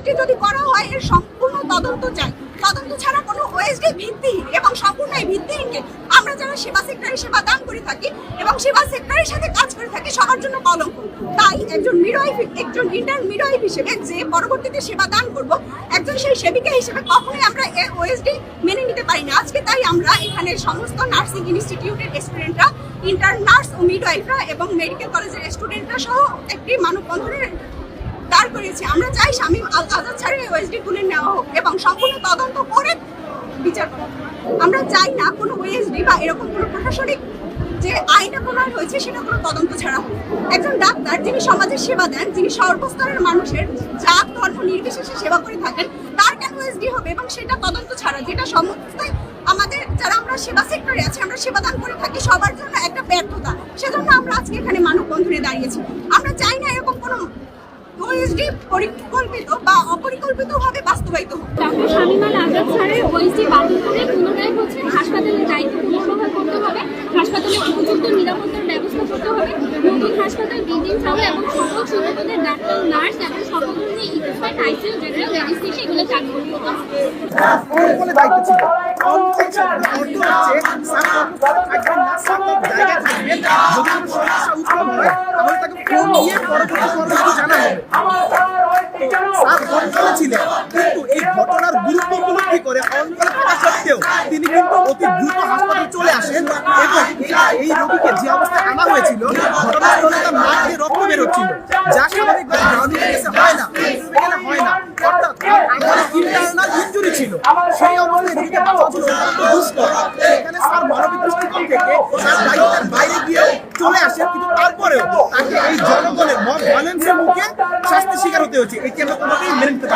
OSD যদি করা হয় এর সম্পূর্ণ তদন্ত চাই। তদন্ত ছাড়া কোনো ওএসডি ভিত্তিহীন এবং সম্পূর্ণই ভিত্তিহীনকে আমরা যারা সেবা সেক্টরে সেবা দান করে থাকি এবং সেবা সেক্টরের সাথে কাজ করে থাকি সবার জন্য কলঙ্ক। তাই একজন মিডওয়াইফ, একজন ইন্টার্ন মিডওয়াইফ হিসেবে যে পরবর্তীতে সেবা দান করব, একজন সেই সেবিকা হিসেবে কখনোই আমরা ওএসডি মেনে নিতে পারি না। আজকে তাই আমরা এখানে সমস্ত নার্সিং ইনস্টিটিউটের স্টুডেন্টরা, ইন্টার্ন নার্স ও মিডওয়াইফরা এবং মেডিকেল কলেজের স্টুডেন্টরা সহ একটি মানববন্ধনের দাঁড় করিয়েছি। আমরা চাই শামীম আল আজাদ স্যারের ওএসডি তুলে নেওয়া হোক এবং সম্পূর্ণ তদন্ত করে বিচার করা। আমরা চাই না কোনো ওএসডি বা এরকম কোনো প্রশাসনিক যে আইনে প্রণয়ন হয়েছে সেটা কোনো তদন্ত ছাড়া হোক। একজন ডাক্তার যিনি সমাজের সেবা দেন, যিনি সর্বস্তরের মানুষের জাত ধর্ম নির্বিশেষে সেবা করে থাকেন, তার কেন ওএসডি হবে এবং সেটা তদন্ত ছাড়া, যেটা সমস্ত আমাদের যারা আমরা সেবা সেক্টরে আছি, আমরা সেবা দান করে থাকি, সবার জন্য একটা ব্যর্থতা। সেজন্য আমরা আজকে এখানে মানববন্ধনে দাঁড়িয়েছি। আমরা চাই না এরকম কোনো ওএসডি পরিকল্পিত বা অপরিকল্পিতভাবে বাস্তবায়িত হোক। ডক্টর শামীম আল আজাদ স্যারের ওএসডি বাতিল করে পুনরায় হচ্ছে হাসপাতালের দায়িত্ব পুনর্বহাল করতে হবে, হাসপাতালে উপযুক্ত নিরাপত্তার ব্যবস্থা করতে হবে, নতুন হাসপাতাল বিল্ডিং হবে এবং সকল সুযোগের ডাক্তার, নার্স এবং সকল ধরনের ইকুইপমেন্ট, আইসিইউ, জেনারেল রেজিস্ট্রেশন এগুলো চালু করতে হবে। কিন্তু এই ঘটনার গুরুত্ব উপলব্ধি করে অনকল থাকা সত্ত্বেও তিনি কিন্তু অতি দ্রুত হাসপাতালে চলে আসেন এবং এই রোগীকে যে অবস্থায় আনা হয়েছিল ঘটনাস্থলে তার নাক দিয়ে রক্ত বের হচ্ছিল, যা স্বাভাবিকভাবে গ্রাউন্ডিং কেসে হয় না, এখানে হয় না। অর্থাৎ ইন্টারনাল ইনজুরি ছিল, সেই অবস্থায় রোগীকে বাঁচানো ছিল অত্যন্ত দুষ্কর। এখানে স্যার মানবিক দৃষ্টিকোণ থেকে তার দায়িত্বের বাইরে গিয়ে চলে আসেন, কিন্তু তারপরেও তাকে এই জনগণের মব ভায়োলেন্সের মুখে শাস্তি শিকার হতে হচ্ছে। এটি আমরা কোনোভাবেই মেনে নিতে পারি না।